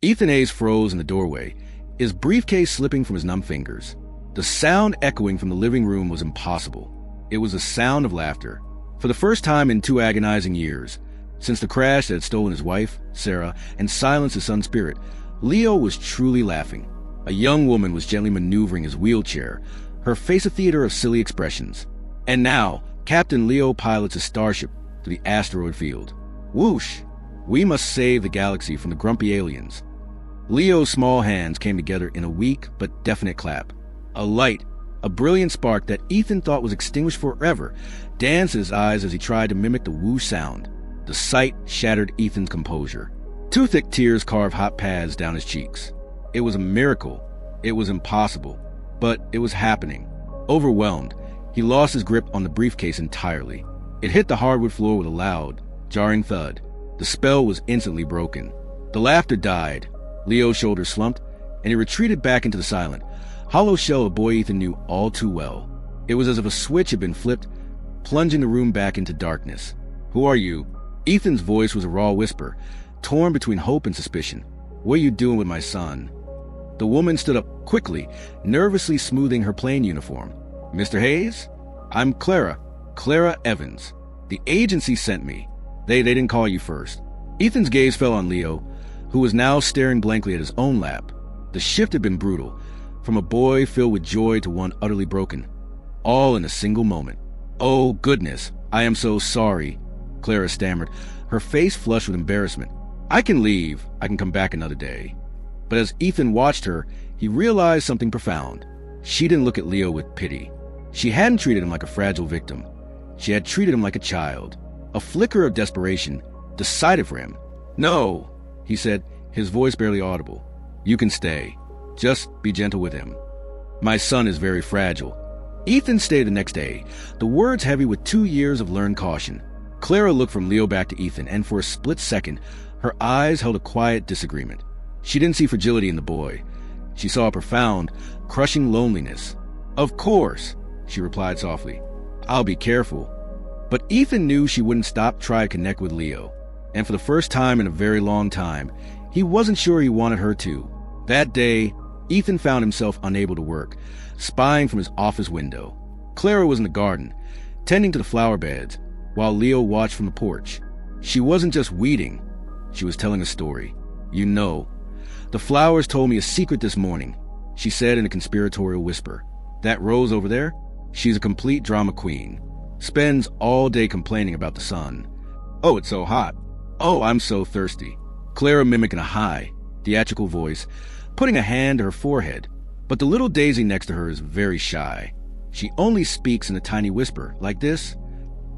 Ethan Hayes froze in the doorway, his briefcase slipping from his numb fingers. The sound echoing from the living room was impossible. It was a sound of laughter. For the first time in 2 agonizing years, since the crash that had stolen his wife, Sarah, and silenced his son's spirit, Leo was truly laughing. A young woman was gently maneuvering his wheelchair, her face a theater of silly expressions. And now, Captain Leo pilots a starship to the asteroid field. Whoosh! We must save the galaxy from the grumpy aliens. Leo's small hands came together in a weak but definite clap. A light, a brilliant spark that Ethan thought was extinguished forever, danced in his eyes as he tried to mimic the whoosh sound. The sight shattered Ethan's composure. 2 thick tears carved hot paths down his cheeks. It was a miracle. It was impossible. But it was happening. Overwhelmed, he lost his grip on the briefcase entirely. It hit the hardwood floor with a loud, jarring thud. The spell was instantly broken. The laughter died. Leo's shoulders slumped, and he retreated back into the silent, hollow shell of boy Ethan knew all too well. It was as if a switch had been flipped, plunging the room back into darkness. Who are you? Ethan's voice was a raw whisper, torn between hope and suspicion. What are you doing with my son? The woman stood up quickly, nervously smoothing her plain uniform. Mr. Hayes? I'm Clara. Clara Evans. The agency sent me. They didn't call you first. Ethan's gaze fell on Leo, who was now staring blankly at his own lap. The shift had been brutal, from a boy filled with joy to one utterly broken, all in a single moment. Oh, goodness, I am so sorry, Clara stammered, her face flushed with embarrassment. I can leave. I can come back another day. But as Ethan watched her, he realized something profound. She didn't look at Leo with pity. She hadn't treated him like a fragile victim. She had treated him like a child. A flicker of desperation decided for him. No, he said, his voice barely audible. You can stay. Just be gentle with him. My son is very fragile. Ethan stayed the next day, the words heavy with 2 years of learned caution. Clara looked from Leo back to Ethan, and for a split second, her eyes held a quiet disagreement. She didn't see fragility in the boy. She saw a profound, crushing loneliness. Of course, she replied softly. I'll be careful. But Ethan knew she wouldn't stop trying to connect with Leo. And for the first time in a very long time, he wasn't sure he wanted her to. That day, Ethan found himself unable to work, spying from his office window. Clara was in the garden, tending to the flower beds, while Leo watched from the porch. She wasn't just weeding. She was telling a story. You know, the flowers told me a secret this morning, she said in a conspiratorial whisper. That rose over there? She's a complete drama queen. Spends all day complaining about the sun. Oh, it's so hot. Oh, I'm so thirsty. Clara mimicking a high, theatrical voice, putting a hand to her forehead. But the little daisy next to her is very shy. She only speaks in a tiny whisper, like this.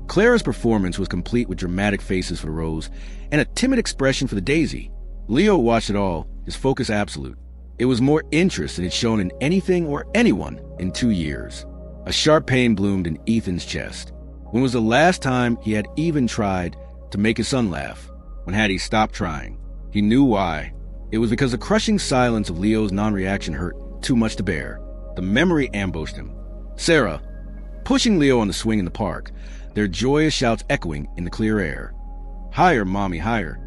Clara's performance was complete with dramatic faces for the rose and a timid expression for the daisy. Leo watched it all, his focus absolute. It was more interest than he'd shown in anything or anyone in 2 years. A sharp pain bloomed in Ethan's chest. When was the last time he had even tried to make his son laugh? When had he stopped trying? He knew why. It was because the crushing silence of Leo's non-reaction hurt too much to bear. The memory ambushed him. Sarah, pushing Leo on the swing in the park, their joyous shouts echoing in the clear air. Higher, Mommy, higher.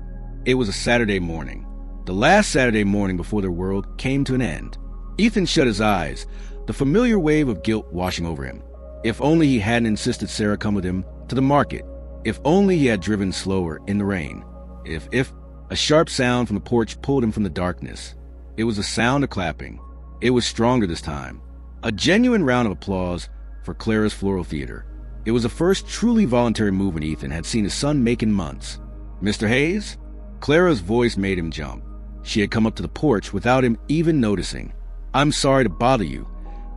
It was a Saturday morning. The last Saturday morning before their world came to an end. Ethan shut his eyes, the familiar wave of guilt washing over him. If only he hadn't insisted Sarah come with him to the market. If only he had driven slower in the rain. If a sharp sound from the porch pulled him from the darkness. It was a sound of clapping. It was stronger this time. A genuine round of applause for Clara's floral theater. It was the first truly voluntary movement Ethan had seen his son make in months. Mr. Hayes? Clara's voice made him jump. She had come up to the porch without him even noticing. I'm sorry to bother you,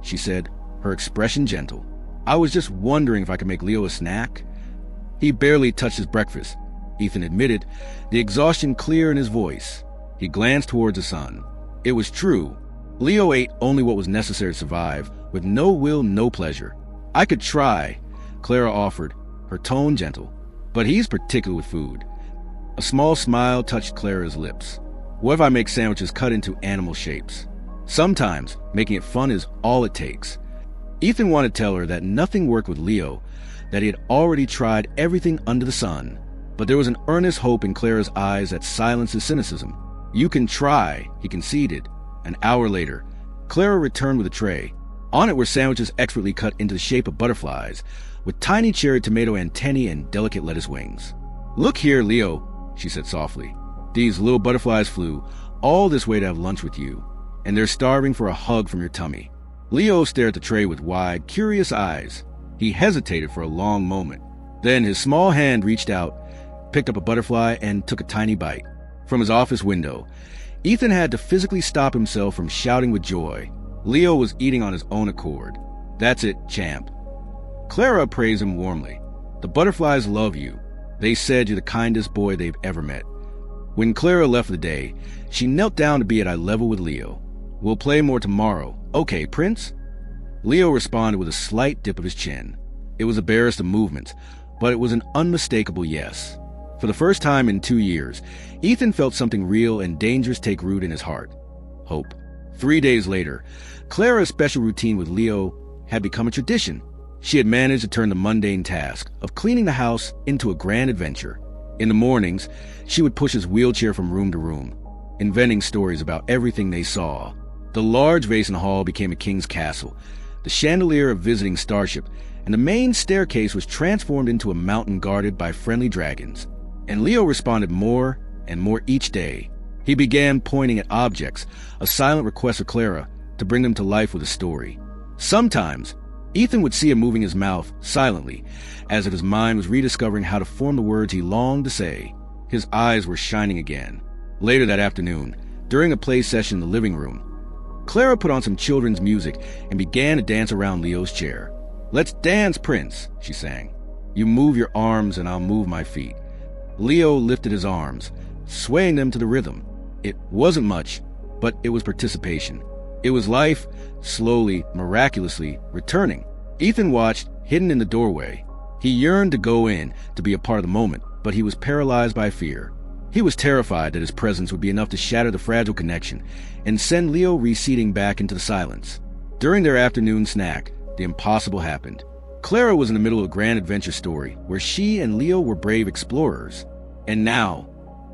she said, her expression gentle. I was just wondering if I could make Leo a snack. He barely touched his breakfast, Ethan admitted, the exhaustion clear in his voice. He glanced towards his son. It was true. Leo ate only what was necessary to survive, with no will, no pleasure. I could try, Clara offered, her tone gentle. But he's particular with food. A small smile touched Clara's lips. What if I make sandwiches cut into animal shapes? Sometimes making it fun is all it takes. Ethan wanted to tell her that nothing worked with Leo, that he had already tried everything under the sun. But there was an earnest hope in Clara's eyes that silenced his cynicism. "You can try," he conceded. An hour later, Clara returned with a tray. On it were sandwiches expertly cut into the shape of butterflies, with tiny cherry tomato antennae and delicate lettuce wings. "Look here, Leo," she said softly. "These little butterflies flew all this way to have lunch with you, and they're starving for a hug from your tummy." Leo stared at the tray with wide, curious eyes. He hesitated for a long moment. Then his small hand reached out, picked up a butterfly, and took a tiny bite. From his office window, Ethan had to physically stop himself from shouting with joy. Leo was eating on his own accord. "That's it, champ." Clara praised him warmly. "The butterflies love you. They said you're the kindest boy they've ever met." When Clara left for the day, she knelt down to be at eye level with Leo. "We'll play more tomorrow. Okay, Prince?" Leo responded with a slight dip of his chin. It was a barest of movements, but it was an unmistakable yes. For the first time in 2 years, Ethan felt something real and dangerous take root in his heart. Hope. 3 days later, Clara's special routine with Leo had become a tradition. She had managed to turn the mundane task of cleaning the house into a grand adventure. In the mornings, she would push his wheelchair from room to room, inventing stories about everything they saw. The large vase in the hall became a king's castle, the chandelier a visiting starship, and the main staircase was transformed into a mountain guarded by friendly dragons. And Leo responded more and more each day. He began pointing at objects, a silent request of Clara to bring them to life with a story. Sometimes, Ethan would see him moving his mouth silently, as if his mind was rediscovering how to form the words he longed to say. His eyes were shining again. Later that afternoon, during a play session in the living room, Clara put on some children's music and began to dance around Leo's chair. "Let's dance, Prince," she sang. "You move your arms and I'll move my feet." Leo lifted his arms, swaying them to the rhythm. It wasn't much, but it was participation. It was life, slowly, miraculously, returning. Ethan watched, hidden in the doorway. He yearned to go in, to be a part of the moment, but he was paralyzed by fear. He was terrified that his presence would be enough to shatter the fragile connection and send Leo receding back into the silence. During their afternoon snack, the impossible happened. Clara was in the middle of a grand adventure story where she and Leo were brave explorers. And now,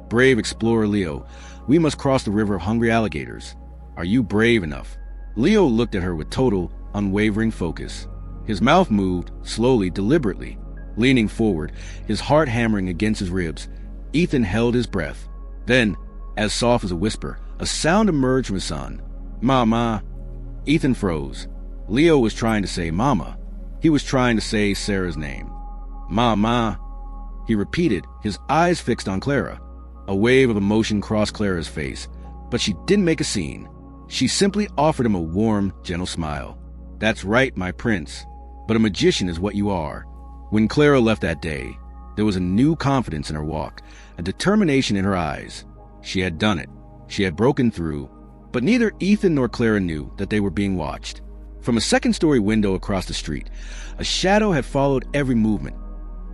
brave explorer Leo, we must cross the river of hungry alligators. Are you brave enough? Leo looked at her with total, unwavering focus. His mouth moved, slowly, deliberately. Leaning forward, his heart hammering against his ribs, Ethan held his breath. Then, as soft as a whisper, a sound emerged from his son. "Mama." Ethan froze. Leo was trying to say Mama. He was trying to say Sarah's name. "Mama," he repeated, his eyes fixed on Clara. A wave of emotion crossed Clara's face, but she didn't make a scene. She simply offered him a warm, gentle smile. "That's right, my prince. But a magician is what you are." When Clara left that day, there was a new confidence in her walk, a determination in her eyes. She had done it. She had broken through. But neither Ethan nor Clara knew that they were being watched. From a second-story window across the street, a shadow had followed every movement,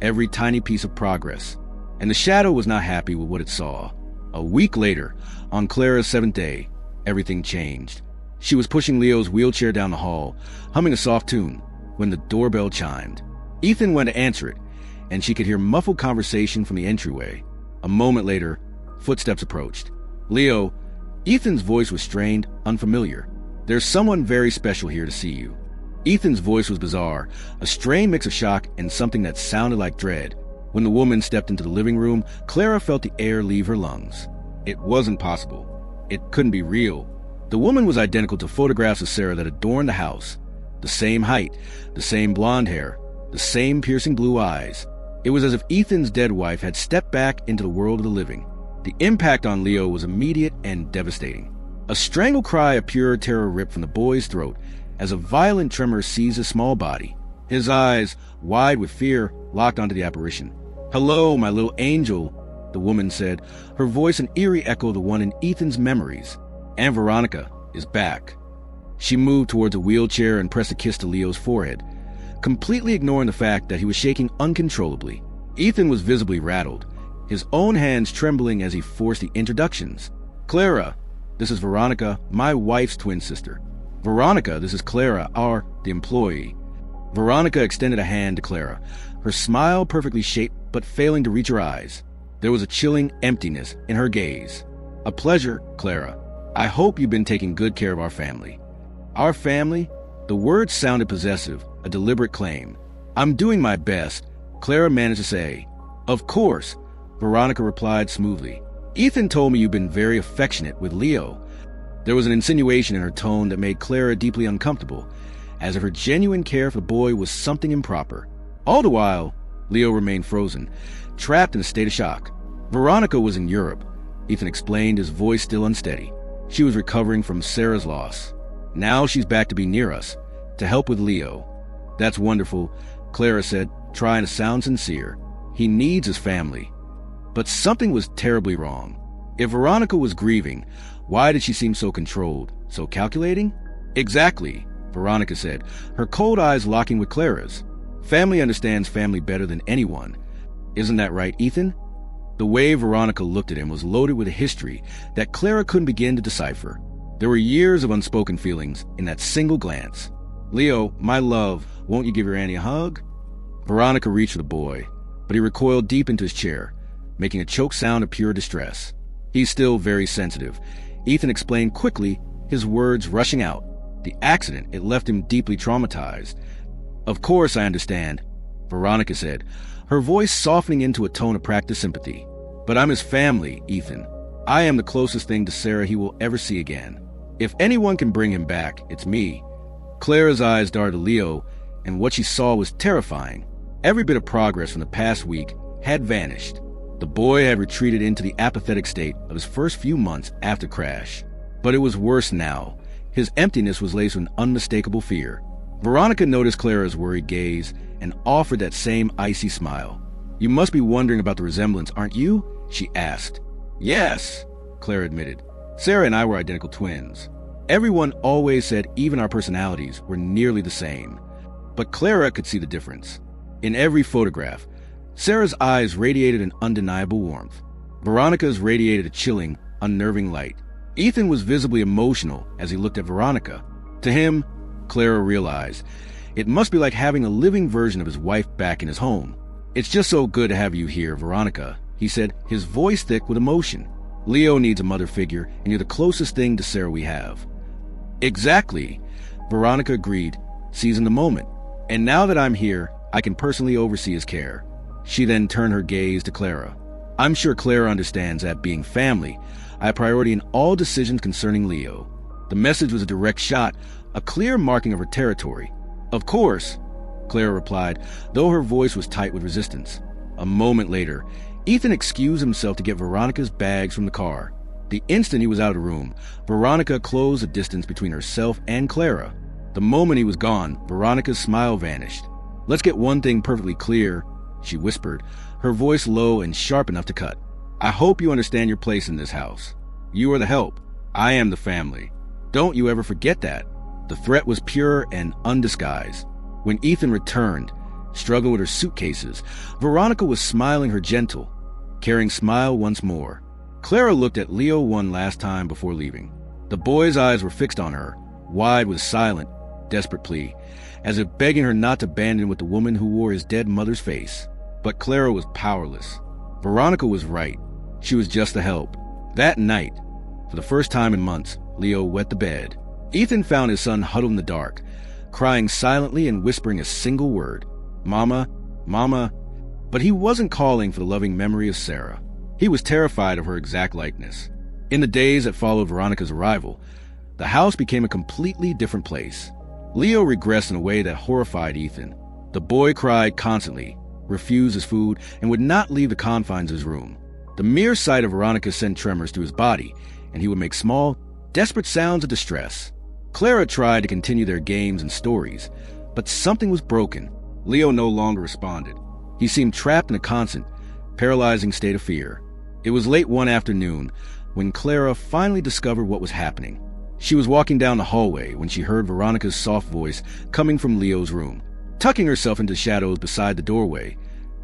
every tiny piece of progress. And the shadow was not happy with what it saw. A week later, on Clara's 7th day, everything changed. She was pushing Leo's wheelchair down the hall, humming a soft tune, when the doorbell chimed. Ethan went to answer it, and she could hear muffled conversation from the entryway. A moment later, footsteps approached. "Leo," Ethan's voice was strained, unfamiliar. "There's someone very special here to see you." Ethan's voice was bizarre, a strange mix of shock and something that sounded like dread. When the woman stepped into the living room, Clara felt the air leave her lungs. It wasn't possible. It couldn't be real. The woman was identical to photographs of Sarah that adorned the house. The same height, the same blonde hair, the same piercing blue eyes. It was as if Ethan's dead wife had stepped back into the world of the living. The impact on Leo was immediate and devastating. A strangled cry of pure terror ripped from the boy's throat as a violent tremor seized his small body. His eyes, wide with fear, locked onto the apparition. "Hello, my little angel," the woman said, her voice an eerie echo of the one in Ethan's memories. "Aunt Veronica is back." She moved towards a wheelchair and pressed a kiss to Leo's forehead, completely ignoring the fact that he was shaking uncontrollably. Ethan was visibly rattled, his own hands trembling as he forced the introductions. "Clara, this is Veronica, my wife's twin sister. Veronica, this is Clara, the employee." Veronica extended a hand to Clara, her smile perfectly shaped but failing to reach her eyes. There was a chilling emptiness in her gaze. A pleasure, Clara. I hope you've been taking good care of our family. Our family? The words sounded possessive, a deliberate claim. I'm doing my best, Clara managed to say. Of course, Veronica replied smoothly. Ethan told me you've been very affectionate with Leo. There was an insinuation in her tone that made Clara deeply uncomfortable, as if her genuine care for the boy was something improper. All the while, Leo remained frozen, trapped in a state of shock. Veronica was in Europe, Ethan explained, his voice still unsteady. She was recovering from Sarah's loss. Now she's back to be near us, to help with Leo. That's wonderful, Clara said, trying to sound sincere. He needs his family. But something was terribly wrong. If Veronica was grieving, why did she seem so controlled, so calculating? Exactly, Veronica said, her cold eyes locking with Clara's. Family understands family better than anyone. Isn't that right, Ethan? The way Veronica looked at him was loaded with a history that Clara couldn't begin to decipher. There were years of unspoken feelings in that single glance. Leo, my love, won't you give your auntie a hug? Veronica reached for the boy, but he recoiled deep into his chair, making a choked sound of pure distress. He's still very sensitive, Ethan explained quickly, his words rushing out. The accident, it left him deeply traumatized. Of course I understand, Veronica said, her voice softening into a tone of practiced sympathy. But I'm his family, Ethan. I am the closest thing to Sarah he will ever see again. If anyone can bring him back, it's me. Clara's eyes darted to Leo, and what she saw was terrifying. Every bit of progress from the past week had vanished. The boy had retreated into the apathetic state of his first few months after crash. But it was worse now. His emptiness was laced with unmistakable fear. Veronica noticed Clara's worried gaze and offered that same icy smile. You must be wondering about the resemblance, aren't you? She asked. Yes, Clara admitted. Sarah and I were identical twins. Everyone always said even our personalities were nearly the same. But Clara could see the difference. In every photograph, Sarah's eyes radiated an undeniable warmth. Veronica's radiated a chilling, unnerving light. Ethan was visibly emotional as he looked at Veronica. To him, Clara realized, it must be like having a living version of his wife back in his home. It's just so good to have you here, Veronica, he said, his voice thick with emotion. Leo needs a mother figure, and you're the closest thing to Sarah we have. Exactly, Veronica agreed, seizing the moment. And now that I'm here, I can personally oversee his care. She then turned her gaze to Clara. I'm sure Clara understands that being family, I have priority in all decisions concerning Leo. The message was a direct shot, a clear marking of her territory. Of course, Clara replied, though her voice was tight with resistance. A moment later, Ethan excused himself to get Veronica's bags from the car. The instant he was out of the room, Veronica closed the distance between herself and Clara. The moment he was gone, Veronica's smile vanished. Let's get one thing perfectly clear, she whispered, her voice low and sharp enough to cut. I hope you understand your place in this house. You are the help. I am the family. Don't you ever forget that. The threat was pure and undisguised. When Ethan returned, struggling with her suitcases, Veronica was smiling her gentle, caring smile once more. Clara looked at Leo one last time before leaving. The boy's eyes were fixed on her, wide with a silent, desperate plea, as if begging her not to abandon with the woman who wore his dead mother's face. But Clara was powerless. Veronica was right. She was just the help. That night, for the first time in months, Leo wet the bed. Ethan found his son huddled in the dark, crying silently and whispering a single word, Mama, Mama. But he wasn't calling for the loving memory of Sarah. He was terrified of her exact likeness. In the days that followed Veronica's arrival, the house became a completely different place. Leo regressed in a way that horrified Ethan. The boy cried constantly, refused his food, and would not leave the confines of his room. The mere sight of Veronica sent tremors through his body, and he would make small, desperate sounds of distress. Clara tried to continue their games and stories, but something was broken. Leo no longer responded. He seemed trapped in a constant, paralyzing state of fear. It was late one afternoon when Clara finally discovered what was happening. She was walking down the hallway when she heard Veronica's soft voice coming from Leo's room. Tucking herself into shadows beside the doorway,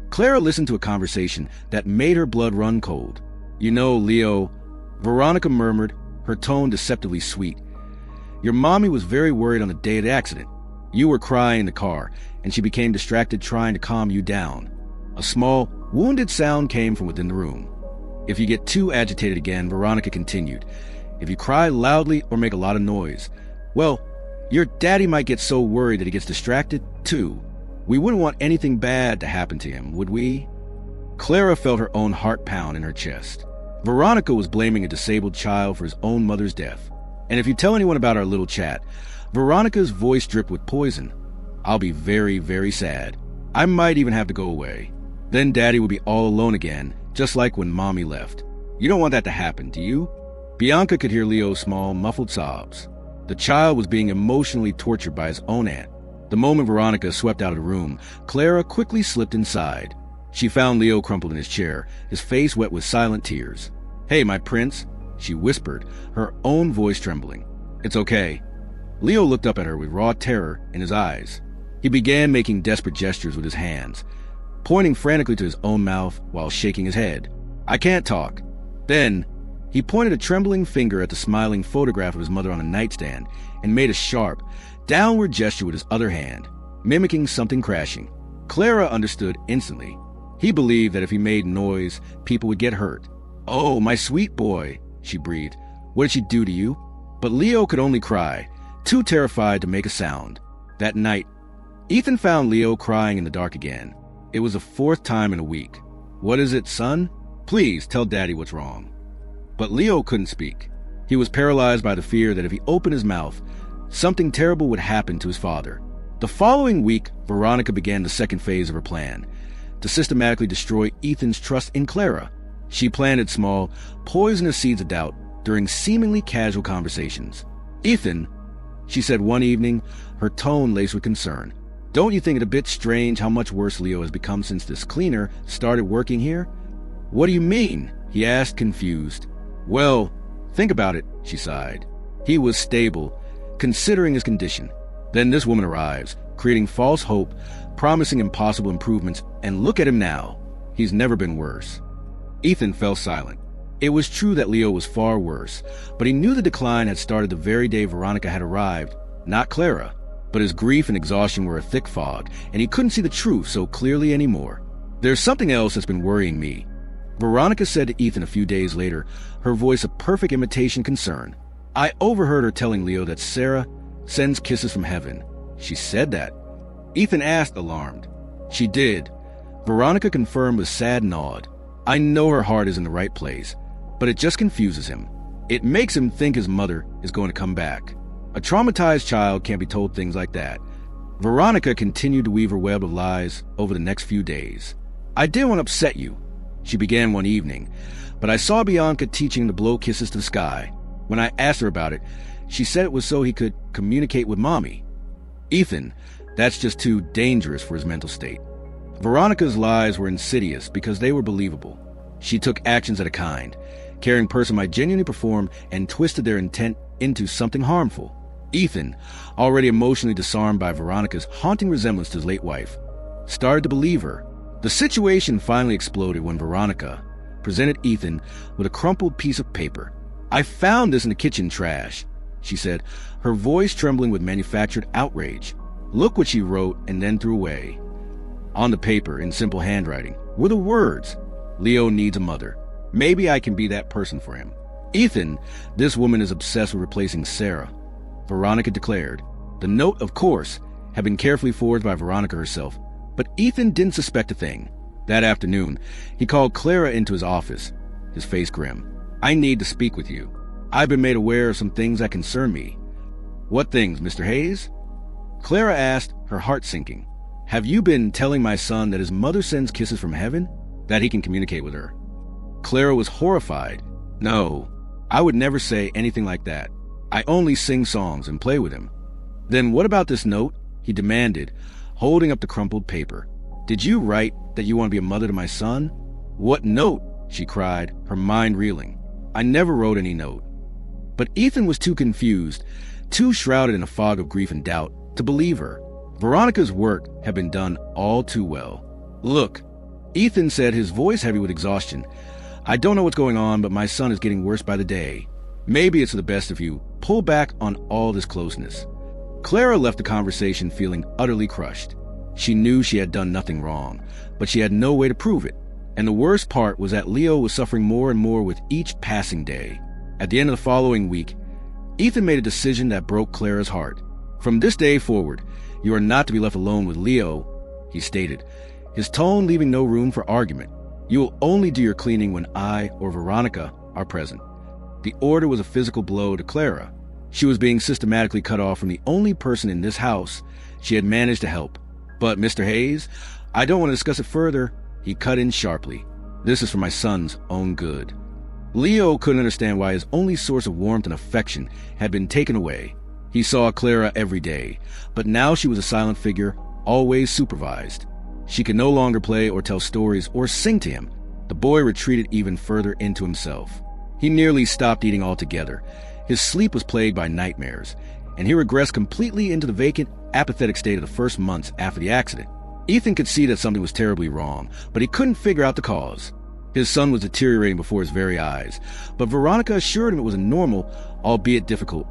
Clara listened to a conversation that made her blood run cold. You know, Leo, Veronica murmured, her tone deceptively sweet. Your mommy was very worried on the day of the accident. You were crying in the car, and she became distracted trying to calm you down. A small, wounded sound came from within the room. If you get too agitated again, Veronica continued, if you cry loudly or make a lot of noise, well, your daddy might get so worried that he gets distracted, too. We wouldn't want anything bad to happen to him, would we? Clara felt her own heart pound in her chest. Veronica was blaming a disabled child for his own mother's death. And if you tell anyone about our little chat, Veronica's voice dripped with poison. I'll be very, very sad. I might even have to go away. Then Daddy would be all alone again, just like when Mommy left. You don't want that to happen, do you? Bianca could hear Leo's small, muffled sobs. The child was being emotionally tortured by his own aunt. The moment Veronica swept out of the room, Clara quickly slipped inside. She found Leo crumpled in his chair, his face wet with silent tears. Hey, my prince, she whispered, her own voice trembling. It's okay. Leo looked up at her with raw terror in his eyes. He began making desperate gestures with his hands, pointing frantically to his own mouth while shaking his head. I can't talk. Then, he pointed a trembling finger at the smiling photograph of his mother on a nightstand and made a sharp, downward gesture with his other hand, mimicking something crashing. Clara understood instantly. He believed that if he made noise, people would get hurt. Oh, my sweet boy, she breathed. What did she do to you? But Leo could only cry, too terrified to make a sound. That night, Ethan found Leo crying in the dark again. It was the fourth time in a week. What is it, son? Please tell Daddy what's wrong. But Leo couldn't speak. He was paralyzed by the fear that if he opened his mouth, something terrible would happen to his father. The following week, Veronica began the second phase of her plan, to systematically destroy Ethan's trust in Clara. She planted small, poisonous seeds of doubt during seemingly casual conversations. Ethan, she said one evening, her tone laced with concern, don't you think it a bit strange how much worse Leo has become since this cleaner started working here? What do you mean? He asked, confused. Well, think about it, she sighed. He was stable, considering his condition. Then this woman arrives, creating false hope, promising impossible improvements, and look at him now. He's never been worse. Ethan fell silent. It was true that Leo was far worse, but he knew the decline had started the very day Veronica had arrived, not Clara. But his grief and exhaustion were a thick fog, and he couldn't see the truth so clearly anymore. There's something else that's been worrying me, Veronica said to Ethan a few days later, her voice a perfect imitation concern. I overheard her telling Leo that Sarah sends kisses from heaven. She said that. Ethan asked, alarmed. She did. Veronica confirmed with sad nod. I know her heart is in the right place, but it just confuses him. It makes him think his mother is going to come back. A traumatized child can't be told things like that. Veronica continued to weave her web of lies over the next few days. I didn't want to upset you, she began one evening, but I saw Bianca teaching to blow kisses to the sky. When I asked her about it, she said it was so he could communicate with Mommy. Ethan, that's just too dangerous for his mental state. Veronica's lies were insidious because they were believable. She took actions of a kind. Caring person might genuinely perform and twisted their intent into something harmful. Ethan, already emotionally disarmed by Veronica's haunting resemblance to his late wife, started to believe her. The situation finally exploded when Veronica presented Ethan with a crumpled piece of paper. I found this in the kitchen trash, she said, her voice trembling with manufactured outrage. Look what she wrote and then threw away. On the paper, in simple handwriting, were the words, Leo needs a mother. Maybe I can be that person for him. Ethan, this woman is obsessed with replacing Sarah, Veronica declared. The note, of course, had been carefully forged by Veronica herself, but Ethan didn't suspect a thing. That afternoon, he called Clara into his office, his face grim. I need to speak with you. I've been made aware of some things that concern me. What things, Mr. Hayes? Clara asked, her heart sinking. Have you been telling my son that his mother sends kisses from heaven? That he can communicate with her? Clara was horrified. No, I would never say anything like that. I only sing songs and play with him. Then what about this note? He demanded, holding up the crumpled paper. Did you write that you want to be a mother to my son? What note? She cried, her mind reeling. I never wrote any note. But Ethan was too confused, too shrouded in a fog of grief and doubt, to believe her. Veronica's work had been done all too well. Look, Ethan said, his voice heavy with exhaustion. I don't know what's going on, but my son is getting worse by the day. Maybe it's for the best if you pull back on all this closeness. Clara left the conversation feeling utterly crushed. She knew she had done nothing wrong, but she had no way to prove it. And the worst part was that Leo was suffering more and more with each passing day. At the end of the following week, Ethan made a decision that broke Clara's heart. "From this day forward, you are not to be left alone with Leo," he stated, his tone leaving no room for argument. "You will only do your cleaning when I or Veronica are present." The order was a physical blow to Clara. She was being systematically cut off from the only person in this house she had managed to help. "But, Mr. Hayes, I don't want to discuss it further," he cut in sharply. "This is for my son's own good." Leo couldn't understand why his only source of warmth and affection had been taken away. He saw Clara every day, but now she was a silent figure, always supervised. She could no longer play or tell stories or sing to him. The boy retreated even further into himself. He nearly stopped eating altogether. His sleep was plagued by nightmares, and he regressed completely into the vacant, apathetic state of the first months after the accident. Ethan could see that something was terribly wrong, but he couldn't figure out the cause. His son was deteriorating before his very eyes, but Veronica assured him it was a normal, albeit difficult,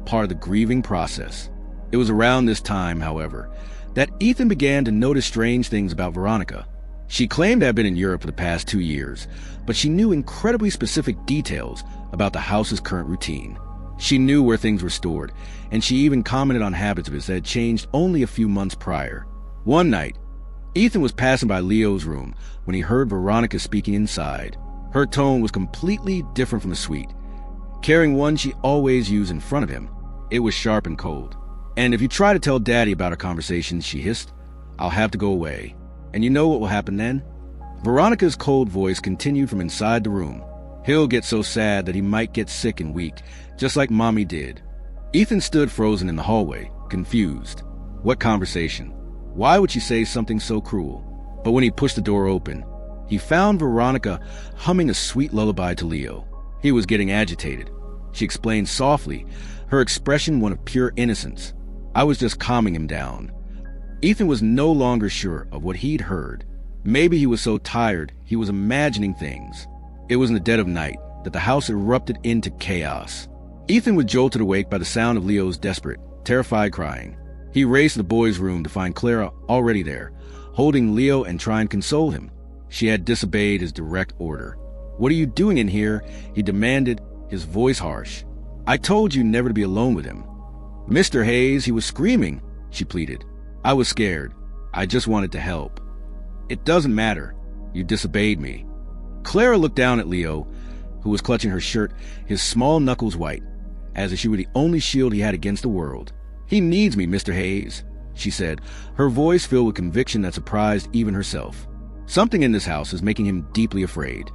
part of the grieving process. It was around this time, however, that Ethan began to notice strange things about Veronica. She claimed to have been in Europe for the past 2 years, but she knew incredibly specific details about the house's current routine. She knew where things were stored, and she even commented on habits of his that had changed only a few months prior. One night, Ethan was passing by Leo's room when he heard Veronica speaking inside. Her tone was completely different from the suite. Carrying one she always used in front of him, it was sharp and cold. "And if you try to tell Daddy about our conversations," she hissed, "I'll have to go away. And you know what will happen then?" Veronica's cold voice continued from inside the room. "He'll get so sad that he might get sick and weak, just like Mommy did." Ethan stood frozen in the hallway, confused. What conversation? Why would she say something so cruel? But when he pushed the door open, he found Veronica humming a sweet lullaby to Leo. He was getting agitated. She explained softly, her expression one of pure innocence. "I was just calming him down." Ethan was no longer sure of what he'd heard. Maybe he was so tired he was imagining things. It was in the dead of night that the house erupted into chaos. Ethan was jolted awake by the sound of Leo's desperate, terrified crying. He raced to the boys' room to find Clara already there, holding Leo and trying to console him. She had disobeyed his direct order. "What are you doing in here?" he demanded, his voice harsh. "I told you never to be alone with him." "Mr. Hayes," he was screaming, she pleaded. "I was scared. I just wanted to help." "It doesn't matter. You disobeyed me." Clara looked down at Leo, who was clutching her shirt, his small knuckles white, as if she were the only shield he had against the world. "He needs me, Mr. Hayes," she said, her voice filled with conviction that surprised even herself. Something in this house is making him deeply afraid.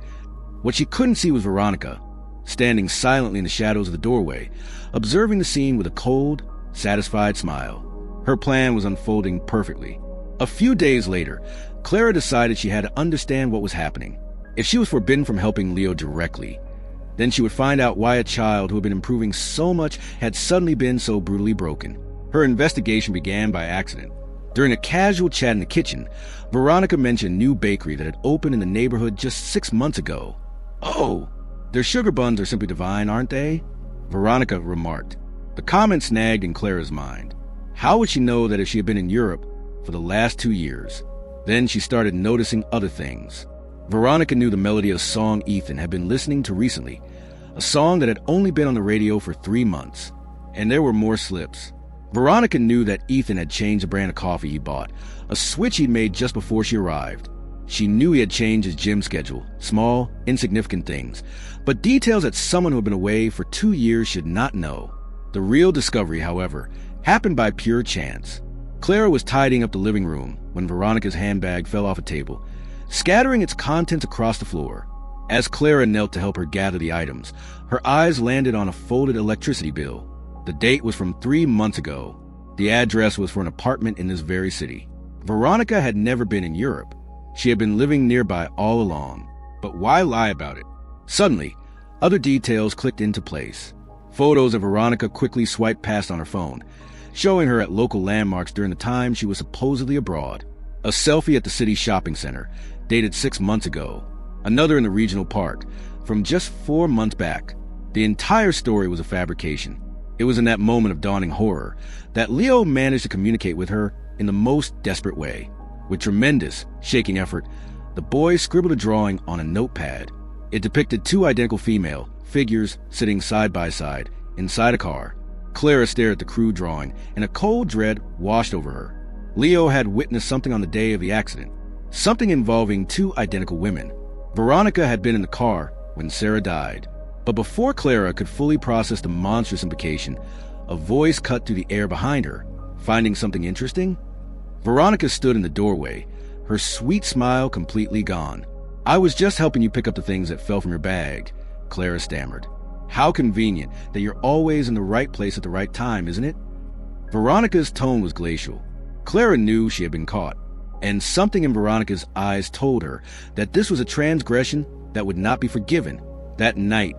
What she couldn't see was Veronica, standing silently in the shadows of the doorway, observing the scene with a cold, satisfied smile. Her plan was unfolding perfectly. A few days later, Clara decided she had to understand what was happening. If she was forbidden from helping Leo directly, then she would find out why a child who had been improving so much had suddenly been so brutally broken. Her investigation began by accident. During a casual chat in the kitchen, Veronica mentioned a new bakery that had opened in the neighborhood just 6 months ago. "Oh, their sugar buns are simply divine, aren't they?" Veronica remarked. The comment snagged in Clara's mind. How would she know that if she had been in Europe for the last 2 years? Then she started noticing other things. Veronica knew the melody of a song Ethan had been listening to recently, a song that had only been on the radio for 3 months. And there were more slips. Veronica knew that Ethan had changed the brand of coffee he bought, a switch he'd made just before she arrived. She knew he had changed his gym schedule, small, insignificant things, but details that someone who had been away for 2 years should not know. The real discovery, however, happened by pure chance. Clara was tidying up the living room when Veronica's handbag fell off a table, scattering its contents across the floor. As Clara knelt to help her gather the items, her eyes landed on a folded electricity bill. The date was from 3 months ago. The address was for an apartment in this very city. Veronica had never been in Europe. She had been living nearby all along. But why lie about it? Suddenly, other details clicked into place. Photos of Veronica quickly swiped past on her phone, showing her at local landmarks during the time she was supposedly abroad. A selfie at the city shopping center, dated 6 months ago. Another in the regional park, from just 4 months back. The entire story was a fabrication. It was in that moment of dawning horror that Leo managed to communicate with her in the most desperate way. With tremendous, shaking effort, The boy scribbled a drawing on a notepad. It depicted two identical female figures sitting side by side inside a car. Clara stared at the crude drawing, and a cold dread washed over her. Leo had witnessed something on the day of the accident, something involving two identical women. Veronica had been in the car when Sarah died. But before Clara could fully process the monstrous implication, a voice cut through the air behind her. Finding something interesting? Veronica stood in the doorway, her sweet smile completely gone. "I was just helping you pick up the things that fell from your bag," Clara stammered. "How convenient that you're always in the right place at the right time, isn't it?" Veronica's tone was glacial. Clara knew she had been caught, and something in Veronica's eyes told her that this was a transgression that would not be forgiven. That night,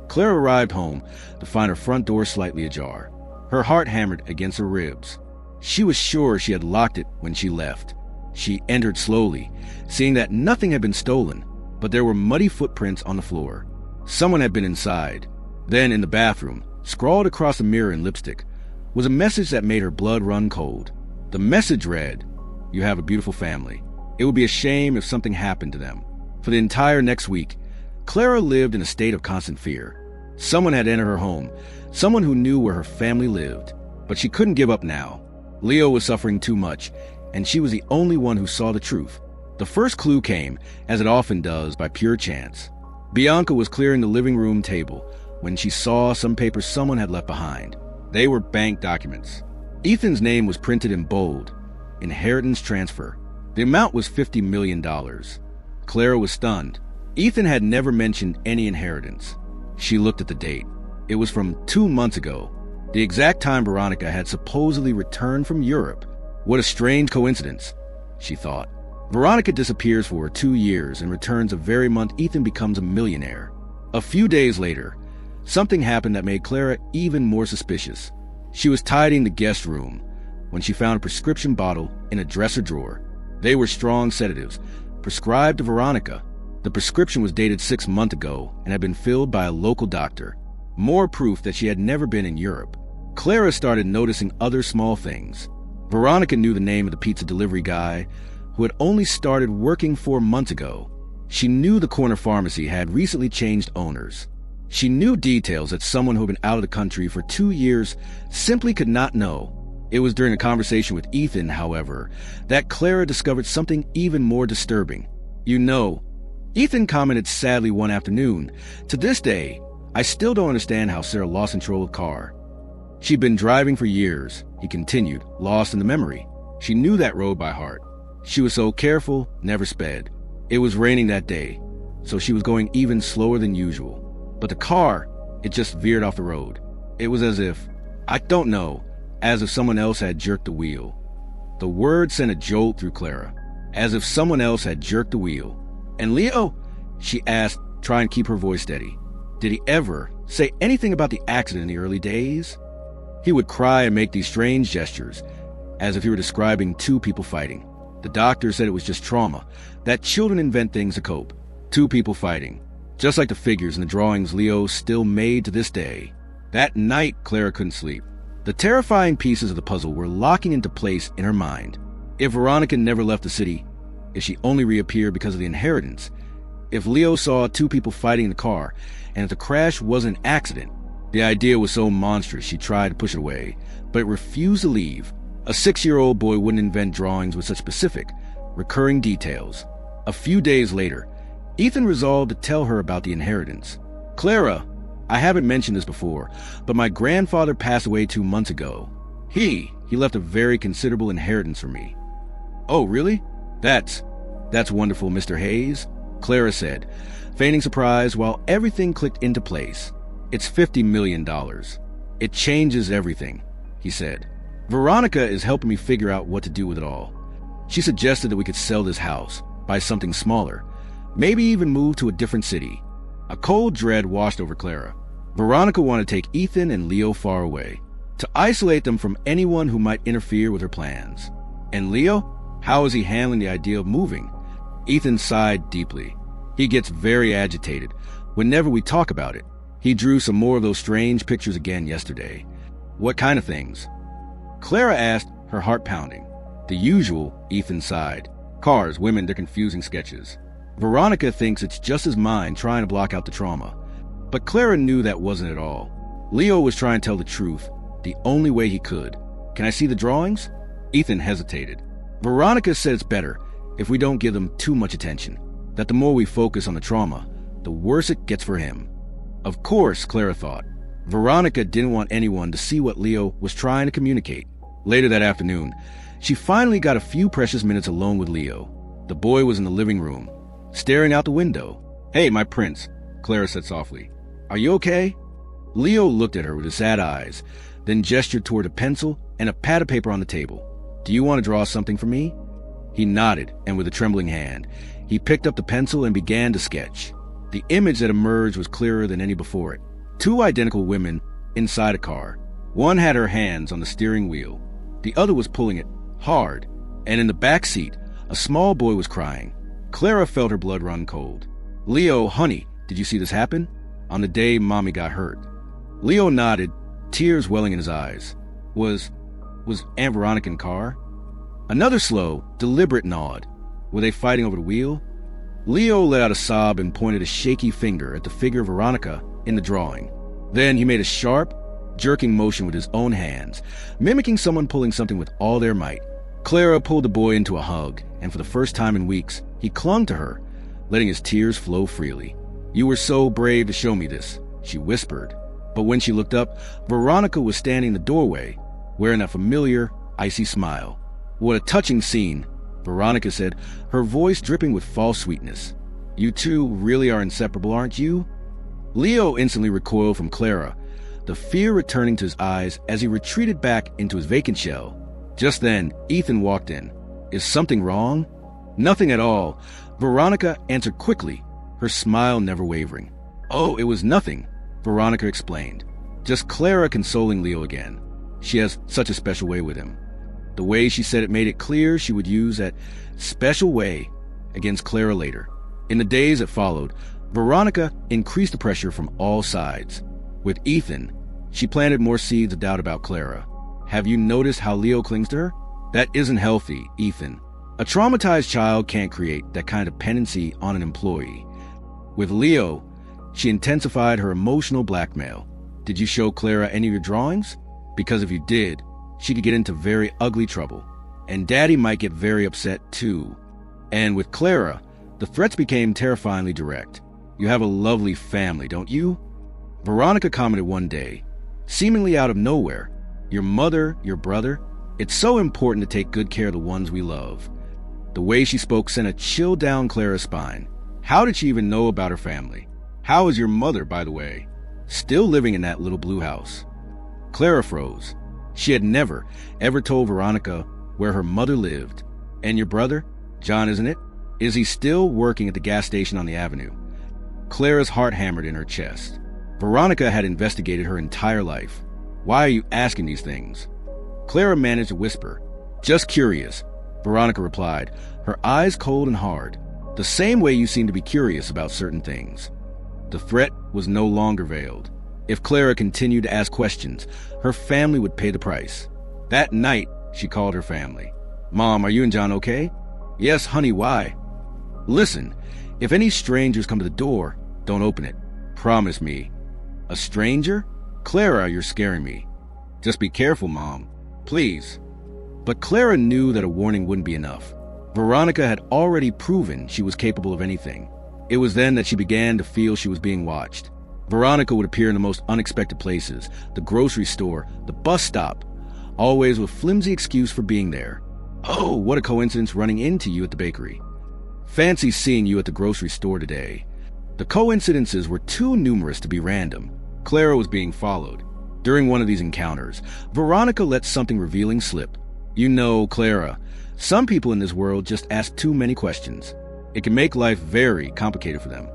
Clara arrived home to find her front door slightly ajar. Her heart hammered against her ribs. She was sure she had locked it when she left. She entered slowly, seeing that nothing had been stolen, but there were muddy footprints on the floor. Someone had been inside. Then in the bathroom, scrawled across the mirror in lipstick, was a message that made her blood run cold. The message read, "You have a beautiful family. It would be a shame if something happened to them." For the entire next week, Clara lived in a state of constant fear. Someone had entered her home, someone who knew where her family lived. But she couldn't give up now. Leo was suffering too much, and she was the only one who saw the truth. The first clue came, as it often does, by pure chance. Bianca was clearing the living room table when she saw some papers someone had left behind. They were bank documents. Ethan's name was printed in bold. Inheritance transfer. The amount was $50 million. Clara was stunned. Ethan had never mentioned any inheritance. She looked at the date. It was from 2 months ago, the exact time Veronica had supposedly returned from Europe. What a strange coincidence, she thought. Veronica disappears for 2 years and returns the very month Ethan becomes a millionaire. A few days later, something happened that made Clara even more suspicious. She was tidying the guest room when she found a prescription bottle in a dresser drawer. They were strong sedatives, prescribed to Veronica. The prescription was dated 6 months ago and had been filled by a local doctor. More proof that she had never been in Europe. Clara started noticing other small things. Veronica knew the name of the pizza delivery guy who had only started working 4 months ago. She knew the corner pharmacy had recently changed owners. She knew details that someone who had been out of the country for 2 years simply could not know. It was during a conversation with Ethan, however, that Clara discovered something even more disturbing. "You know," Ethan commented sadly one afternoon, "to this day, I still don't understand how Sarah lost control of the car." "She'd been driving for years," he continued, lost in the memory. "She knew that road by heart. She was so careful, never sped. It was raining that day, so she was going even slower than usual. But the car, it just veered off the road. It was as if, I don't know, as if someone else had jerked the wheel." The word sent a jolt through Clara. As if someone else had jerked the wheel. "And Leo?" she asked, trying to keep her voice steady. "Did he ever say anything about the accident in the early days?" He would cry and make these strange gestures, as if he were describing two people fighting. The doctor said it was just trauma, that children invent things to cope. Two people fighting, just like the figures in the drawings Leo still made to this day. That night, Clara couldn't sleep. The terrifying pieces of the puzzle were locking into place in her mind. If Veronica never left the city, if she only reappeared because of the inheritance, if Leo saw two people fighting in the car, and if the crash was an accident. The idea was so monstrous she tried to push it away, but it refused to leave. A 6-year-old boy wouldn't invent drawings with such specific, recurring details. A few days later, Ethan resolved to tell her about the inheritance. "Clara, I haven't mentioned this before, but my grandfather passed away 2 months ago. He left a very considerable inheritance for me." "Oh, really? That's wonderful, Mr. Hayes," Clara said, feigning surprise while everything clicked into place. "It's $50 million. It changes everything," he said. "Veronica is helping me figure out what to do with it all. She suggested that we could sell this house, buy something smaller, maybe even move to a different city." A cold dread washed over Clara. Veronica wanted to take Ethan and Leo far away, to isolate them from anyone who might interfere with her plans. And Leo? How is he handling the idea of moving? Ethan sighed deeply. He gets very agitated whenever we talk about it. He drew some more of those strange pictures again yesterday. "What kind of things?" Clara asked, her heart pounding. "The usual," Ethan sighed. Cars, women, they're confusing sketches. Veronica thinks it's just his mind trying to block out the trauma. But Clara knew that wasn't at all. Leo was trying to tell the truth, the only way he could. Can I see the drawings? Ethan hesitated. Veronica said it's better if we don't give them too much attention, that the more we focus on the trauma, the worse it gets for him. Of course, Clara thought. Veronica didn't want anyone to see what Leo was trying to communicate. Later that afternoon, she finally got a few precious minutes alone with Leo. The boy was in the living room, staring out the window. "Hey, my prince," Clara said softly. "Are you okay?" Leo looked at her with his sad eyes, then gestured toward a pencil and a pad of paper on the table. "Do you want to draw something for me?" He nodded, and with a trembling hand, he picked up the pencil and began to sketch. The image that emerged was clearer than any before it. Two identical women inside a car. One had her hands on the steering wheel. The other was pulling it hard, and in the back seat, a small boy was crying. Clara felt her blood run cold. "Leo, honey, did you see this happen? On the day Mommy got hurt." Leo nodded, tears welling in his eyes. Was Aunt Veronica in the car? Another slow, deliberate nod. Were they fighting over the wheel? Leo let out a sob and pointed a shaky finger at the figure of Veronica in the drawing. Then he made a sharp, jerking motion with his own hands, mimicking someone pulling something with all their might. Clara pulled the boy into a hug, and for the first time in weeks, he clung to her, letting his tears flow freely. "You were so brave to show me this," she whispered. But when she looked up, Veronica was standing in the doorway, wearing that familiar, icy smile. "What a touching scene," Veronica said, her voice dripping with false sweetness. "You two really are inseparable, aren't you?" Leo instantly recoiled from Clara, the fear returning to his eyes as he retreated back into his vacant shell. Just then, Ethan walked in. "Is something wrong?" "Nothing at all," Veronica answered quickly, her smile never wavering. "Oh, it was nothing," Veronica explained. "Just Clara consoling Leo again. She has such a special way with him." The way she said it made it clear she would use that special way against Clara later. In the days that followed, Veronica increased the pressure from all sides. With Ethan, she planted more seeds of doubt about Clara. "Have you noticed how Leo clings to her? That isn't healthy, Ethan. A traumatized child can't create that kind of dependency on an employee." With Leo, she intensified her emotional blackmail. "Did you show Clara any of your drawings? Because if you did, she could get into very ugly trouble. And Daddy might get very upset too." And with Clara, the threats became terrifyingly direct. "You have a lovely family, don't you?" Veronica commented one day, seemingly out of nowhere, "Your mother, your brother, it's so important to take good care of the ones we love." The way she spoke sent a chill down Clara's spine. How did she even know about her family? "How is your mother, by the way? Still living in that little blue house?" Clara froze. She had never, ever told Veronica where her mother lived. "And your brother? John, isn't it? Is he still working at the gas station on the avenue?" Clara's heart hammered in her chest. Veronica had investigated her entire life. "Why are you asking these things?" Clara managed to whisper. "Just curious," Veronica replied, her eyes cold and hard. "The same way you seem to be curious about certain things." The threat was no longer veiled. If Clara continued to ask questions, her family would pay the price. That night, she called her family. "Mom, are you and John okay?" "Yes, honey, why?" "Listen, if any strangers come to the door, don't open it. Promise me." "A stranger? Clara, you're scaring me." "Just be careful, Mom. Please." But Clara knew that a warning wouldn't be enough. Veronica had already proven she was capable of anything. It was then that she began to feel she was being watched. Veronica would appear in the most unexpected places, the grocery store, the bus stop, always with flimsy excuse for being there. "Oh, what a coincidence running into you at the bakery. Fancy seeing you at the grocery store today." The coincidences were too numerous to be random. Clara was being followed. During one of these encounters, Veronica let something revealing slip. "You know, Clara, some people in this world just ask too many questions. It can make life very complicated for them."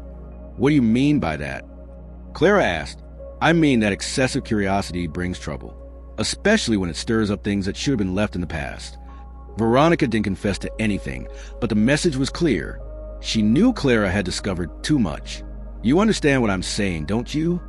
"What do you mean by that?" Clara asked. "I mean that excessive curiosity brings trouble, especially when it stirs up things that should have been left in the past." Veronica didn't confess to anything, but the message was clear. She knew Clara had discovered too much. "You understand what I'm saying, don't you?"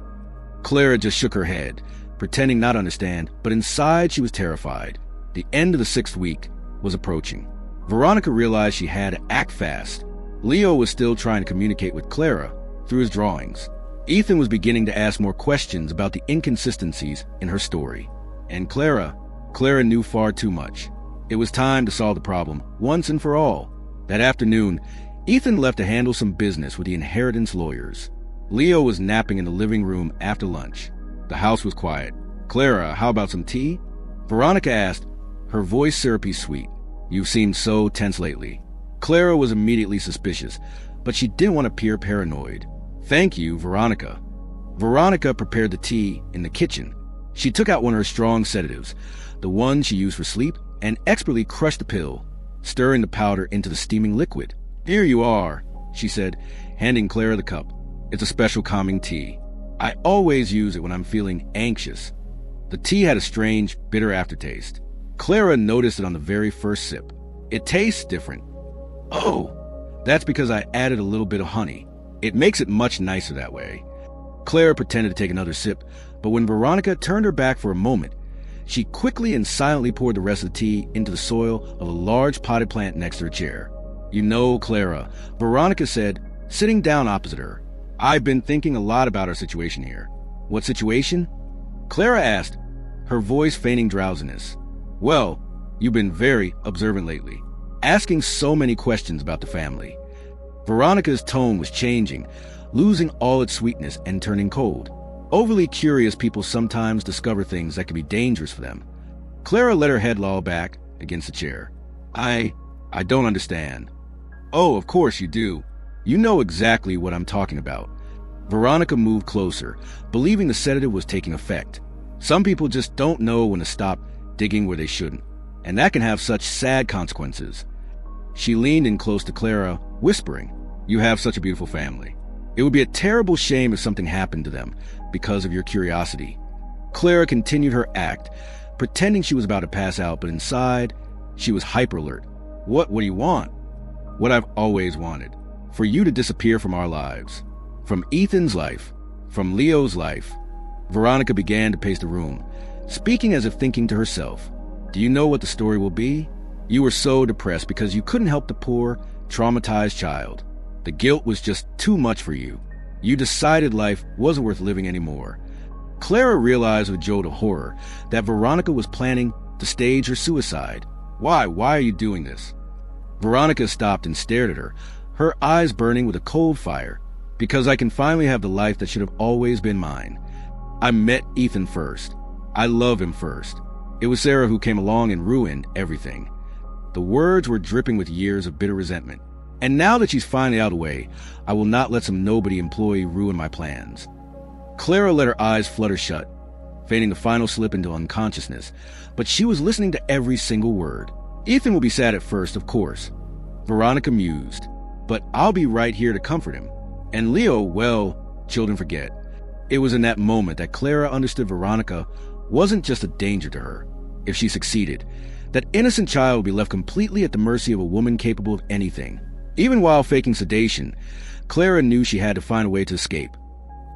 Clara just shook her head, pretending not to understand, but inside she was terrified. The end of the 6th week was approaching. Veronica realized she had to act fast. Leo was still trying to communicate with Clara through his drawings. Ethan was beginning to ask more questions about the inconsistencies in her story. And Clara knew far too much. It was time to solve the problem once and for all. That afternoon, Ethan left to handle some business with the inheritance lawyers. Leo was napping in the living room after lunch. The house was quiet. "Clara, how about some tea?" Veronica asked, her voice syrupy sweet. "You've seemed so tense lately." Clara was immediately suspicious, but she didn't want to appear paranoid. "Thank you, Veronica." Veronica prepared the tea in the kitchen. She took out one of her strong sedatives, the one she used for sleep, and expertly crushed the pill, stirring the powder into the steaming liquid. "Here you are," she said, handing Clara the cup. "It's a special calming tea. I always use it when I'm feeling anxious." The tea had a strange, bitter aftertaste. Clara noticed it on the very first sip. "It tastes different." "Oh, that's because I added a little bit of honey. It makes it much nicer that way." Clara pretended to take another sip, but when Veronica turned her back for a moment, she quickly and silently poured the rest of the tea into the soil of a large potted plant next to her chair. "You know, Clara," Veronica said, sitting down opposite her, "I've been thinking a lot about our situation here." "What situation?" Clara asked, her voice feigning drowsiness. "Well, you've been very observant lately, asking so many questions about the family." Veronica's tone was changing, losing all its sweetness and turning cold. Overly curious people sometimes discover things that can be dangerous for them. Clara let her head loll back against the chair. I don't understand." "Oh, of course you do. You know exactly what I'm talking about." Veronica moved closer, believing the sedative was taking effect. Some people just don't know when to stop digging where they shouldn't, and that can have such sad consequences. She leaned in close to Clara, whispering, "You have such a beautiful family. It would be a terrible shame if something happened to them because of your curiosity." Clara continued her act, pretending she was about to pass out, but inside, she was hyper alert. What do you want?" "What I've always wanted. For you to disappear from our lives. From Ethan's life. From Leo's life." Veronica began to pace the room, speaking as if thinking to herself. "Do you know what the story will be? You were so depressed because you couldn't help the poor, traumatized child. The guilt was just too much for you. You decided life wasn't worth living anymore." Clara realized with a jolt of horror that Veronica was planning to stage her suicide. Why are you doing this?" Veronica stopped and stared at her, her eyes burning with a cold fire. "Because I can finally have the life that should have always been mine. I met Ethan first. I love him first. It was Sarah who came along and ruined everything." The words were dripping with years of bitter resentment. "And now that she's finally out of the way, I will not let some nobody employee ruin my plans." Clara let her eyes flutter shut, feigning the final slip into unconsciousness, but she was listening to every single word. "Ethan will be sad at first, of course," Veronica mused, "but I'll be right here to comfort him. And Leo, well, children forget." It was in that moment that Clara understood Veronica wasn't just a danger to her. If she succeeded, that innocent child would be left completely at the mercy of a woman capable of anything. Even while faking sedation, Clara knew she had to find a way to escape.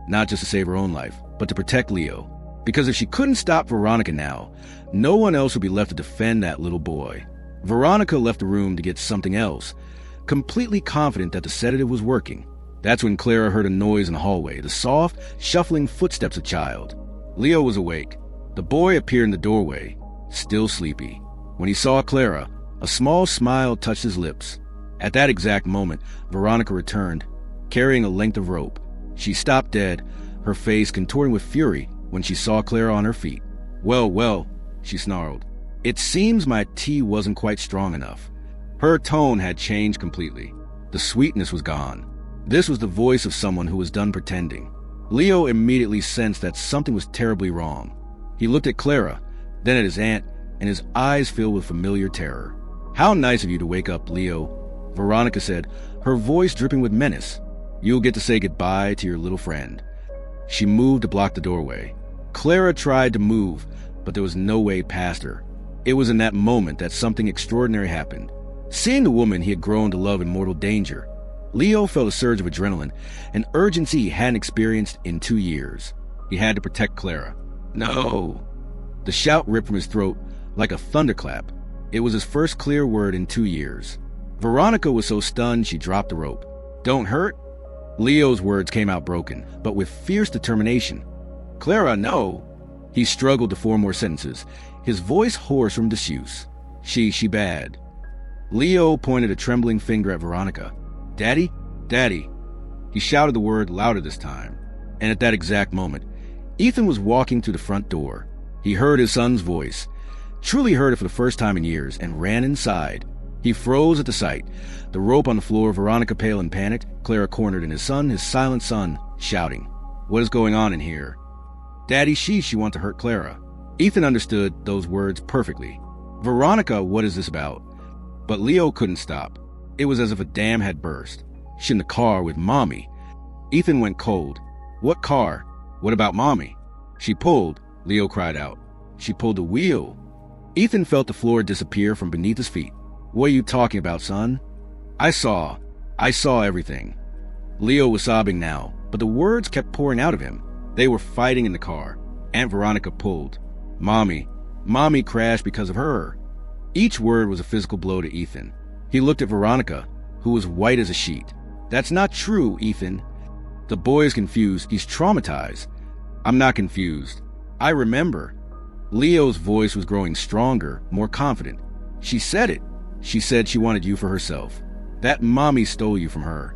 Not just to save her own life, but to protect Leo. Because if she couldn't stop Veronica now, no one else would be left to defend that little boy. Veronica left the room to get something else, completely confident that the sedative was working. That's when Clara heard a noise in the hallway, the soft, shuffling footsteps of a child. Leo was awake. The boy appeared in the doorway, still sleepy. When he saw Clara, a small smile touched his lips. At that exact moment, Veronica returned, carrying a length of rope. She stopped dead, her face contorting with fury when she saw Clara on her feet. Well, she snarled. "It seems my tea wasn't quite strong enough." Her tone had changed completely. The sweetness was gone. This was the voice of someone who was done pretending. Leo immediately sensed that something was terribly wrong. He looked at Clara, then at his aunt, and his eyes filled with familiar terror. "How nice of you to wake up, Leo," Veronica said, her voice dripping with menace. "You'll get to say goodbye to your little friend." She moved to block the doorway. Clara tried to move, but there was no way past her. It was in that moment that something extraordinary happened. Seeing the woman he had grown to love in mortal danger, Leo felt a surge of adrenaline, an urgency he hadn't experienced in 2 years. He had to protect Clara. "No!" The shout ripped from his throat like a thunderclap. It was his first clear word in 2 years. Veronica was so stunned she dropped the rope. "Don't hurt?" Leo's words came out broken, but with fierce determination. "Clara, no." He struggled to form more sentences, his voice hoarse from disuse. She bad." Leo pointed a trembling finger at Veronica. "Daddy? Daddy." He shouted the word louder this time. And at that exact moment, Ethan was walking through the front door. He heard his son's voice, truly heard it for the first time in years, and ran inside. He froze at the sight. The rope on the floor, Veronica pale and panicked, Clara cornered, and his silent son, shouting. "What is going on in here?" "Daddy, she want to hurt Clara." Ethan understood those words perfectly. "Veronica, what is this about?" But Leo couldn't stop. It was as if a dam had burst. She's in the car with Mommy. Ethan went cold. "What car? What about Mommy?" "She pulled," Leo cried out. "She pulled the wheel." Ethan felt the floor disappear from beneath his feet. "What are you talking about, son?" I saw everything." Leo was sobbing now, but the words kept pouring out of him. They were fighting in the car. Aunt Veronica pulled. Mommy crashed because of her." Each word was a physical blow to Ethan. He looked at Veronica, who was white as a sheet. "That's not true, Ethan." The boy is confused. He's traumatized. "I'm not confused. I remember." Leo's voice was growing stronger, more confident. "She said it. She said she wanted you for herself. That Mommy stole you from her."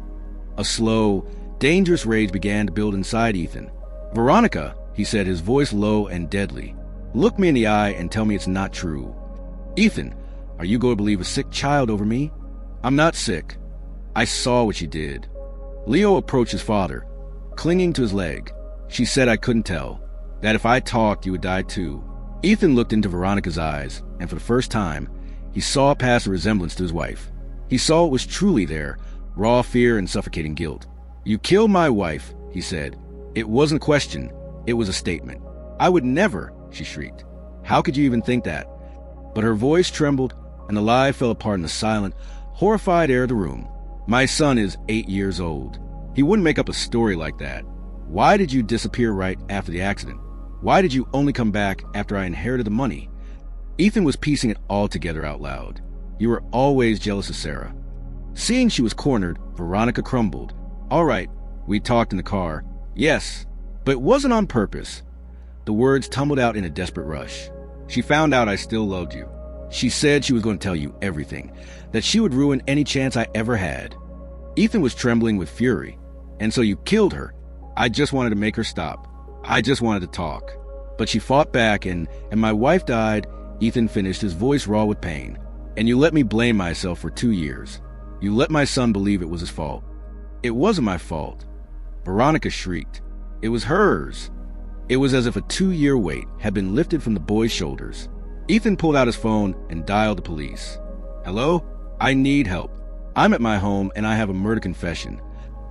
A slow, dangerous rage began to build inside Ethan. "Veronica," he said, his voice low and deadly, "look me in the eye and tell me it's not true." "Ethan, are you going to believe a sick child over me?" "I'm not sick. I saw what she did." Leo approached his father, clinging to his leg. "She said I couldn't tell, that if I talked, you would die too." Ethan looked into Veronica's eyes, and for the first time, he saw past the resemblance to his wife. He saw what was truly there, raw fear and suffocating guilt. "You killed my wife," he said. It wasn't a question, it was a statement. "I would never," she shrieked. "How could you even think that?" But her voice trembled, and the lie fell apart in the silent, horrified air of the room. "My son is 8 years old. He wouldn't make up a story like that. Why did you disappear right after the accident? Why did you only come back after I inherited the money?" Ethan was piecing it all together out loud. "You were always jealous of Sarah." Seeing she was cornered, Veronica crumbled. "All right, we talked in the car." "Yes, but it wasn't on purpose." The words tumbled out in a desperate rush. "She found out I still loved you. She said she was going to tell you everything, that she would ruin any chance I ever had." Ethan was trembling with fury. "And so you killed her." "I just wanted to make her stop. I just wanted to talk." "But she fought back and my wife died," Ethan finished, his voice raw with pain. "And you let me blame myself for 2 years. You let my son believe it was his fault." "It wasn't my fault." Veronica shrieked. "It was hers." It was as if a 2-year weight had been lifted from the boy's shoulders. Ethan pulled out his phone and dialed the police. "Hello? I need help. I'm at my home and I have a murder confession."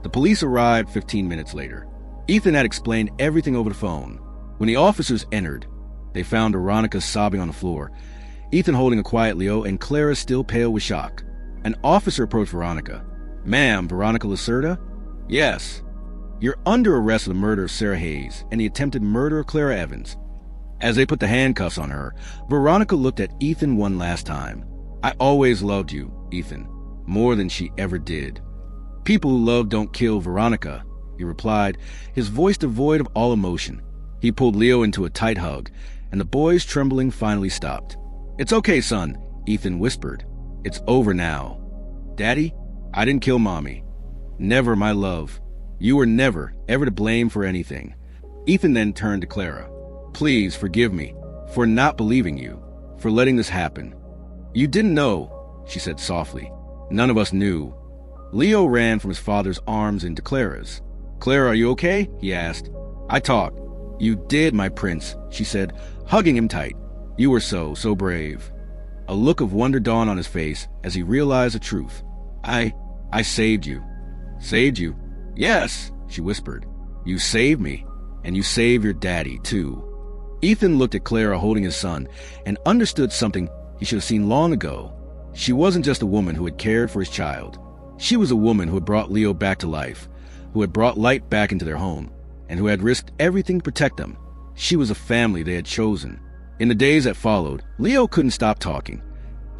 The police arrived 15 minutes later. Ethan had explained everything over the phone. When the officers entered, they found Veronica sobbing on the floor, Ethan holding a quiet Leo, and Clara still pale with shock. An officer approached Veronica. "Ma'am, Veronica Lacerda?" "Yes." "You're under arrest for the murder of Sarah Hayes and the attempted murder of Clara Evans." As they put the handcuffs on her, Veronica looked at Ethan one last time. "I always loved you, Ethan, more than she ever did." "People who love don't kill, Veronica," he replied, his voice devoid of all emotion. He pulled Leo into a tight hug, and the boy's trembling finally stopped. "It's okay, son," Ethan whispered. "It's over now." "Daddy, I didn't kill Mommy. Never, my love. You were never, ever to blame for anything." Ethan then turned to Clara. "Please forgive me for not believing you, for letting this happen." "You didn't know," she said softly. "None of us knew." Leo ran from his father's arms into Clara's. "Clara, are you okay?" he asked. "I talked." "You did, my prince," she said, hugging him tight. "You were so brave." A look of wonder dawned on his face as he realized the truth. I saved you." "Saved you?" "Yes," she whispered. "You saved me, and you saved your daddy, too." Ethan looked at Clara holding his son and understood something he should have seen long ago. She wasn't just a woman who had cared for his child. She was a woman who had brought Leo back to life, who had brought light back into their home, and who had risked everything to protect them. She was a family they had chosen. In the days that followed, Leo couldn't stop talking.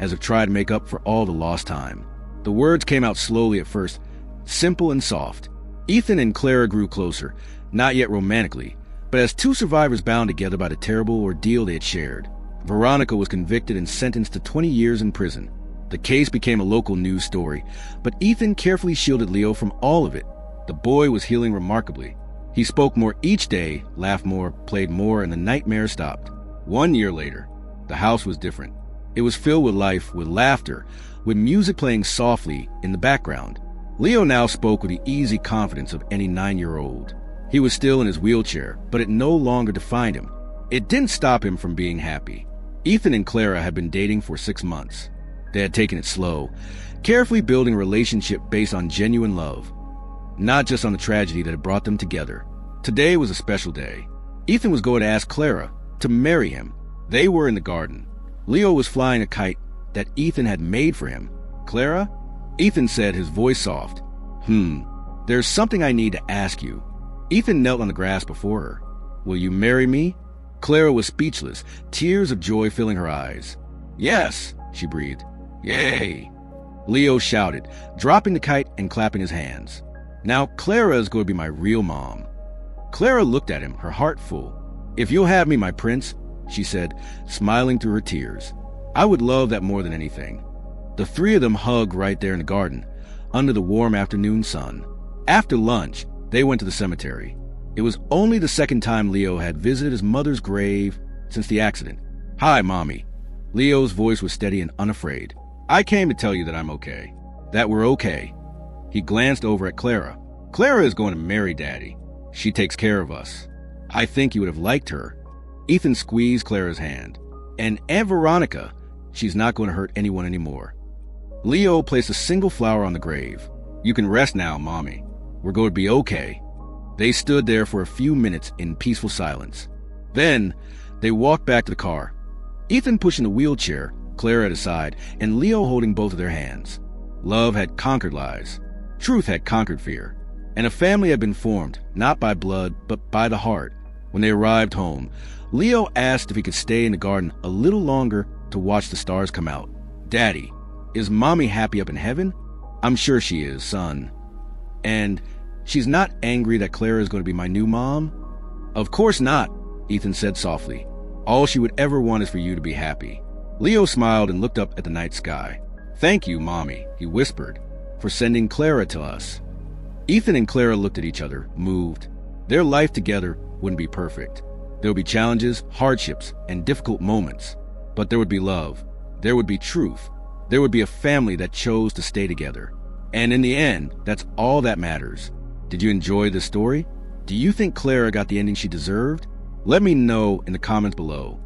as if trying to make up for all the lost time. The words came out slowly at first, simple and soft. Ethan and Clara grew closer, not yet romantically, but as two survivors bound together by the terrible ordeal they had shared. Veronica was convicted and sentenced to 20 years in prison. The case became a local news story, but Ethan carefully shielded Leo from all of it. The boy was healing remarkably. He spoke more each day, laughed more, played more, and the nightmare stopped. 1 year later, the house was different. It was filled with life, with laughter, with music playing softly in the background. Leo now spoke with the easy confidence of any 9-year-old. He was still in his wheelchair, but it no longer defined him. It didn't stop him from being happy. Ethan and Clara had been dating for 6 months. They had taken it slow, carefully building a relationship based on genuine love, not just on the tragedy that had brought them together. Today was a special day. Ethan was going to ask Clara to marry him. They were in the garden. Leo was flying a kite that Ethan had made for him. "Clara?" Ethan said, his voice soft. There's something I need to ask you." Ethan knelt on the grass before her. "Will you marry me?" Clara was speechless, tears of joy filling her eyes. "Yes," she breathed. "Yay!" Leo shouted, dropping the kite and clapping his hands. "Now Clara is going to be my real mom." Clara looked at him, her heart full. "If you'll have me, my prince," she said, smiling through her tears. "I would love that more than anything." The three of them hugged right there in the garden, under the warm afternoon sun. After lunch, they went to the cemetery. It was only the second time Leo had visited his mother's grave since the accident. "Hi, Mommy." Leo's voice was steady and unafraid. "I came to tell you that I'm okay. That we're okay." He glanced over at Clara. "Clara is going to marry Daddy. She takes care of us. I think you would have liked her." Ethan squeezed Clara's hand. "And Aunt Veronica, she's not going to hurt anyone anymore." Leo placed a single flower on the grave. "You can rest now, Mommy. We're going to be okay." They stood there for a few minutes in peaceful silence. Then, they walked back to the car. Ethan pushing the wheelchair, Clara at his side, and Leo holding both of their hands. Love had conquered lies. Truth had conquered fear. And a family had been formed, not by blood, but by the heart. When they arrived home, Leo asked if he could stay in the garden a little longer to watch the stars come out. "Daddy, is Mommy happy up in heaven?" "I'm sure she is, son." "And she's not angry that Clara is going to be my new mom?" "Of course not," Ethan said softly. "All she would ever want is for you to be happy." Leo smiled and looked up at the night sky. "Thank you, Mommy," he whispered, "for sending Clara to us." Ethan and Clara looked at each other, moved. Their life together wouldn't be perfect. There would be challenges, hardships, and difficult moments. But there would be love. There would be truth. There would be a family that chose to stay together. And in the end, that's all that matters. Did you enjoy this story? Do you think Clara got the ending she deserved? Let me know in the comments below.